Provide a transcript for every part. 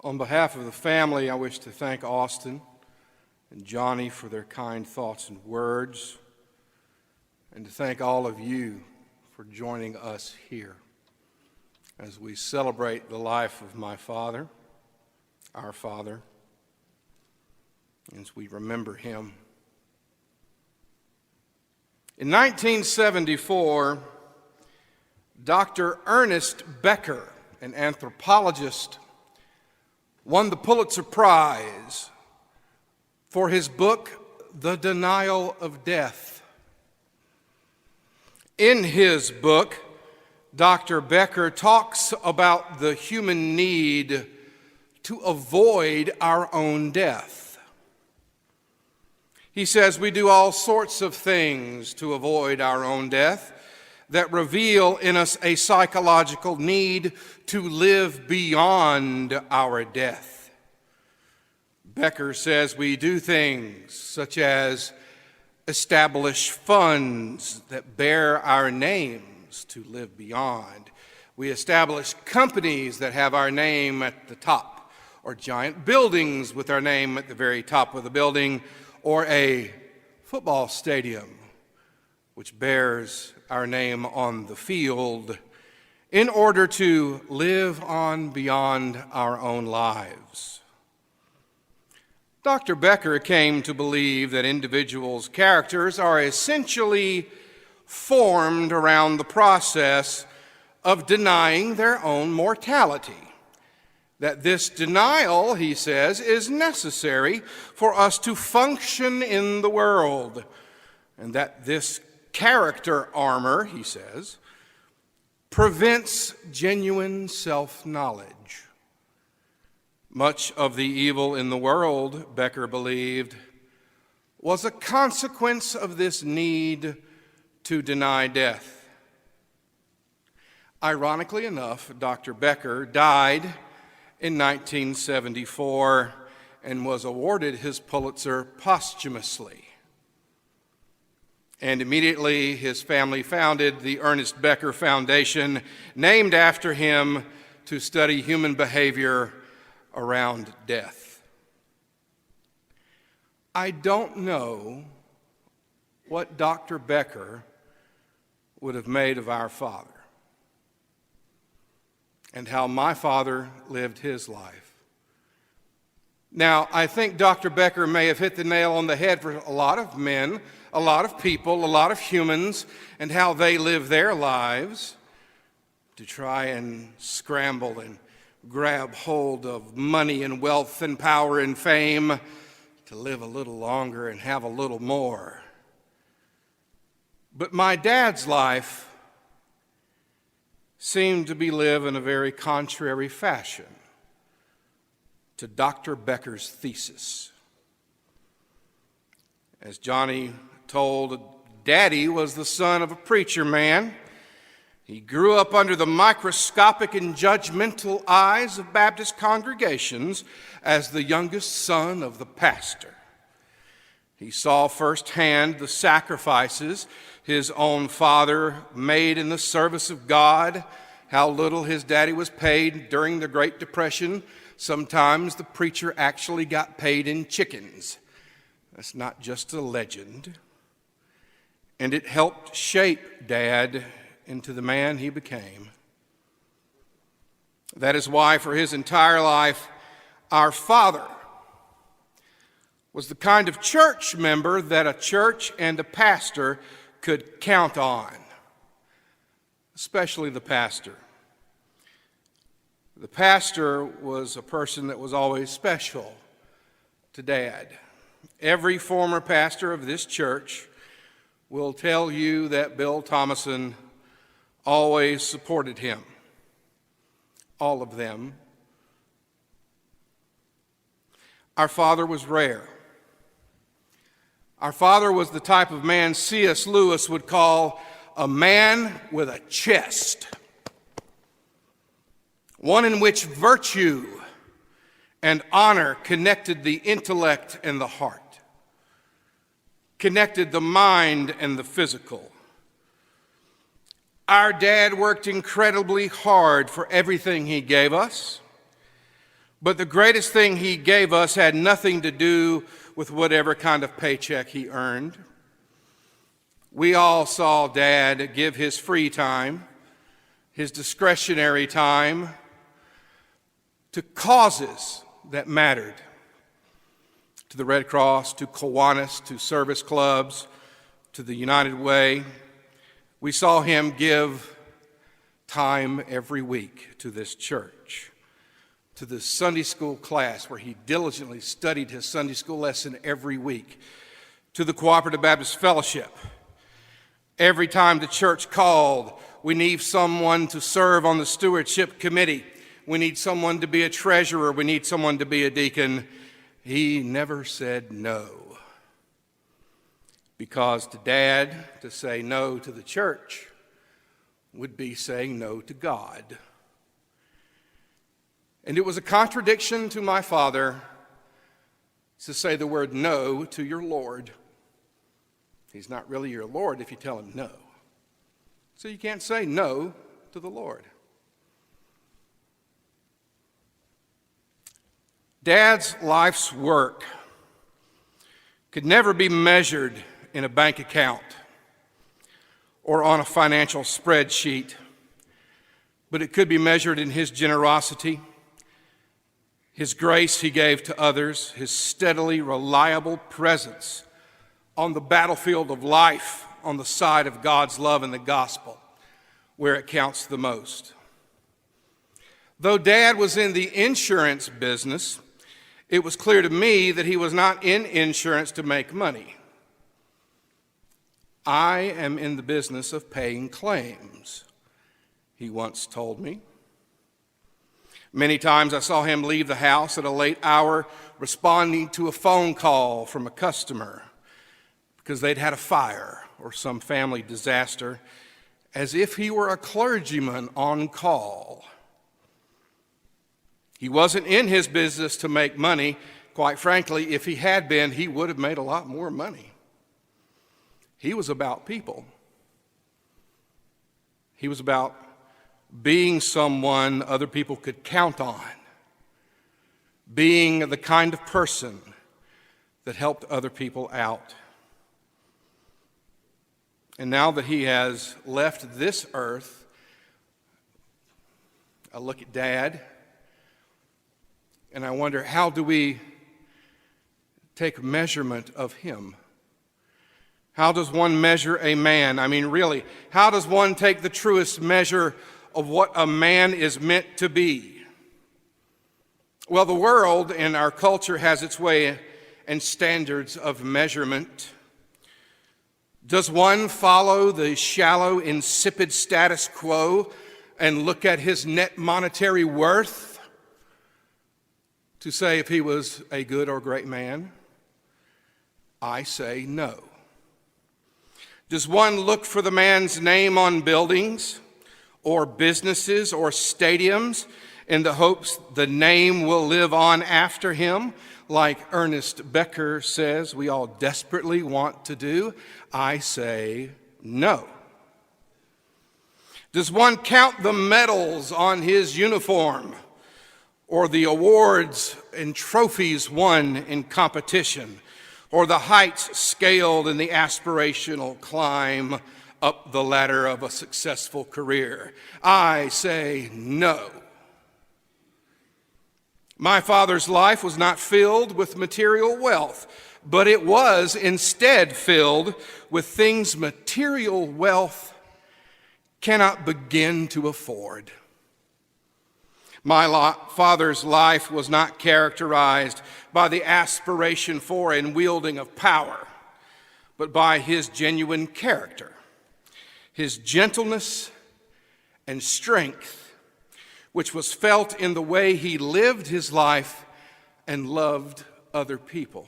On behalf of the family, I wish to thank Austin and Johnny for their kind thoughts and words, and to thank all of you for joining us here as we celebrate the life of my father, our father, as we remember him. In 1974, Dr. Ernest Becker, an anthropologist, won the Pulitzer Prize for his book, The Denial of Death. In his book, Dr. Becker talks about the human need to avoid our own death. He says we do all sorts of things to avoid our own death that reveal in us a psychological need to live beyond our death. Becker says we do things such as establish funds that bear our names to live beyond. We establish companies that have our name at the top, or giant buildings with our name at the very top of the building, or a football stadium which bears our name on the field, in order to live on beyond our own lives. Dr. Becker came to believe that individuals' characters are essentially formed around the process of denying their own mortality. That this denial, he says, is necessary for us to function in the world, and that this character armor, he says, prevents genuine self-knowledge. Much of the evil in the world, Becker believed, was a consequence of this need to deny death. Ironically enough, Dr. Becker died in 1974 and was awarded his Pulitzer posthumously. And immediately his family founded the Ernest Becker Foundation, named after him, to study human behavior around death. I don't know what Dr. Becker would have made of our father and how my father lived his life. Now, I think Dr. Becker may have hit the nail on the head for a lot of men, a lot of people, a lot of humans, and how they live their lives to try and scramble and grab hold of money and wealth and power and fame to live a little longer and have a little more. But my dad's life seemed to be lived in a very contrary fashion to Dr. Becker's thesis. As Johnny told, Daddy was the son of a preacher man. He grew up under the microscopic and judgmental eyes of Baptist congregations as the youngest son of the pastor. He saw firsthand the sacrifices his own father made in the service of God, how little his daddy was paid during the Great Depression. Sometimes the preacher actually got paid in chickens. That's not just a legend. And it helped shape Dad into the man he became. That is why for his entire life, our father was the kind of church member that a church and a pastor could count on, especially the pastor. The pastor was a person that was always special to Dad. Every former pastor of this church will tell you that Bill Thomason always supported him. All of them. Our father was rare. Our father was the type of man C.S. Lewis would call a man with a chest. One in which virtue and honor connected the intellect and the heart, connected the mind and the physical. Our dad worked incredibly hard for everything he gave us, But the greatest thing he gave us had nothing to do with whatever kind of paycheck he earned. We all saw Dad give his free time, his discretionary time, to causes that mattered. To the Red Cross, to Kiwanis, to service clubs, to the United Way. We saw him give time every week to this church, to the Sunday school class where he diligently studied his Sunday school lesson every week, to the Cooperative Baptist Fellowship. Every time the church called, we need someone to serve on the stewardship committee. We need someone to be a treasurer. We need someone to be a deacon. He never said no. Because to Dad, to say no to the church would be saying no to God. And it was a contradiction to my father to say the word no to your Lord. He's not really your Lord if you tell him no. So you can't say no to the Lord. Dad's life's work could never be measured in a bank account or on a financial spreadsheet, but it could be measured in his generosity, his grace he gave to others, his steadily reliable presence on the battlefield of life on the side of God's love and the gospel, where it counts the most. Though Dad was in the insurance business, it was clear to me that he was not in insurance to make money. I am in the business of paying claims, he once told me. Many times I saw him leave the house at a late hour responding to a phone call from a customer because they'd had a fire or some family disaster, as if he were a clergyman on call. He wasn't in his business to make money. Quite frankly, if he had been, he would have made a lot more money. He was about people. He was about being someone other people could count on, being the kind of person that helped other people out. And now that he has left this earth, I look at Dad and I wonder, how do we take measurement of him? How does one measure a man? I mean, really, how does one take the truest measure of what a man is meant to be? Well, the world and our culture has its way and standards of measurement. Does one follow the shallow, insipid status quo and look at his net monetary worth to say if he was a good or great man? I say no. Does one look for the man's name on buildings or businesses or stadiums in the hopes the name will live on after him, like Ernest Becker says we all desperately want to do? I say no. Does one count the medals on his uniform or the awards and trophies won in competition, or the heights scaled in the aspirational climb up the ladder of a successful career? I say no. My father's life was not filled with material wealth, but it was instead filled with things material wealth cannot begin to afford. My father's life was not characterized by the aspiration for and wielding of power, but by his genuine character, his gentleness and strength, which was felt in the way he lived his life and loved other people.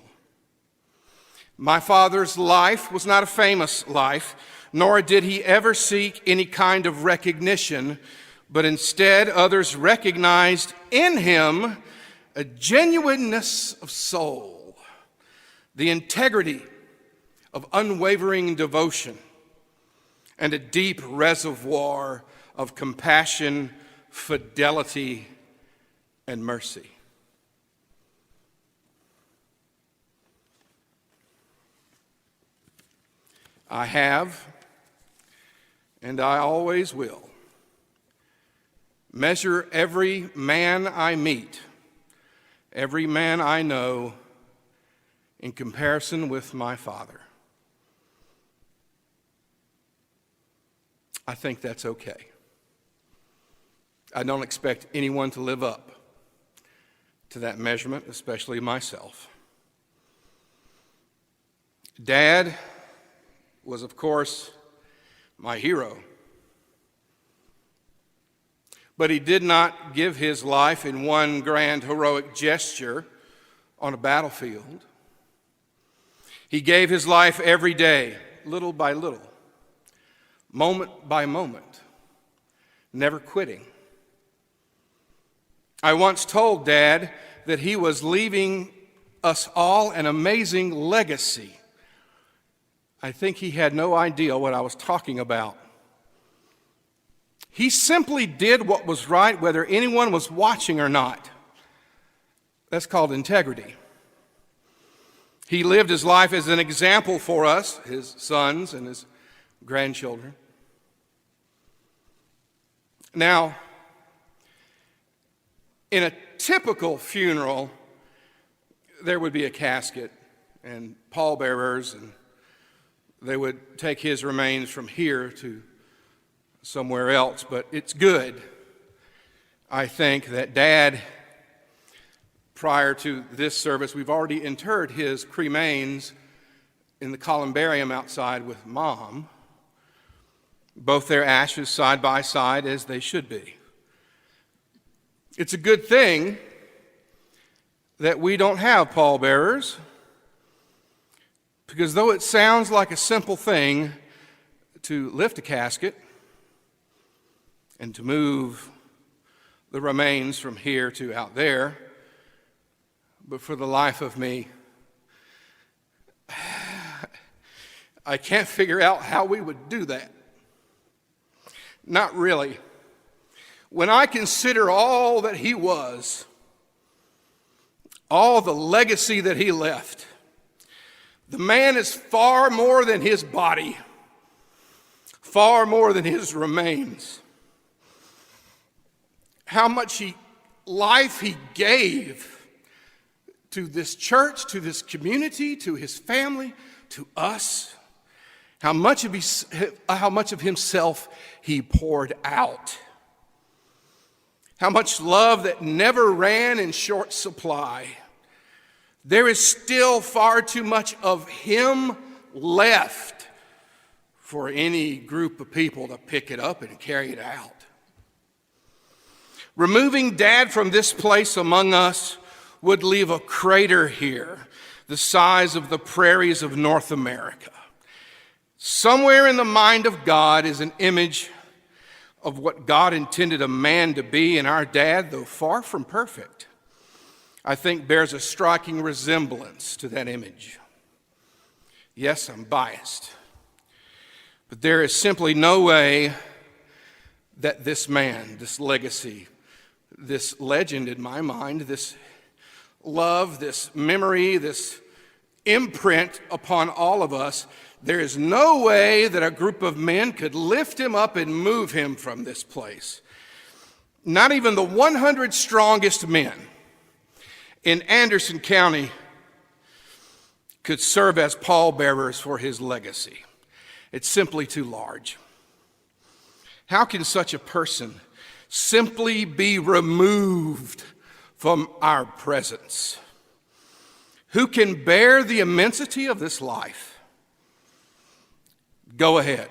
My father's life was not a famous life, nor did he ever seek any kind of recognition, but instead others recognized in him a genuineness of soul, the integrity of unwavering devotion, and a deep reservoir of compassion, fidelity, and mercy. I have, and I always will, measure every man I meet, every man I know, in comparison with my Father. I think that's okay. I don't expect anyone to live up to that measurement, especially myself. Dad was, of course, my hero. But he did not give his life in one grand heroic gesture on a battlefield. He gave his life every day, little by little, moment by moment, never quitting. I once told Dad that he was leaving us all an amazing legacy. I think he had no idea what I was talking about. He simply did what was right, whether anyone was watching or not. That's called integrity. He lived his life as an example for us, his sons and his grandchildren. Now, in a typical funeral, there would be a casket and pallbearers, and they would take his remains from here to somewhere else. But it's good, I think, that Dad, prior to this service, we've already interred his cremains in the columbarium outside with Mom, both their ashes side by side as they should be. It's a good thing that we don't have pallbearers, because though it sounds like a simple thing to lift a casket and to move the remains from here to out there, but for the life of me, I can't figure out how we would do that. Not really. When I consider all that he was, all the legacy that he left, the man is far more than his body, far more than his remains. How much life he gave to this church, to this community, to his family, to us. How much of himself he poured out. How much love that never ran in short supply. There is still far too much of him left for any group of people to pick it up and carry it out. Removing Dad from this place among us would leave a crater here, the size of the prairies of North America. Somewhere in the mind of God is an image of what God intended a man to be, and our Dad, though far from perfect, I think bears a striking resemblance to that image. Yes, I'm biased, but there is simply no way that this man, this legacy, this legend in my mind, this love, this memory, this imprint upon all of us, there is no way that a group of men could lift him up and move him from this place. Not even the 100 strongest men in Anderson County could serve as pallbearers for his legacy. It's simply too large. How can such a person simply be removed from our presence? Who can bear the immensity of this life? Go ahead.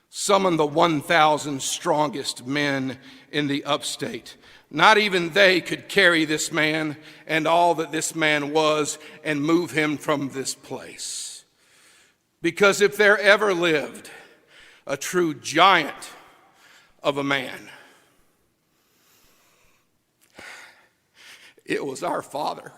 Summon the 1,000 strongest men in the upstate. Not even they could carry this man and all that this man was and move him from this place. Because if there ever lived a true giant of a man, it was our Father.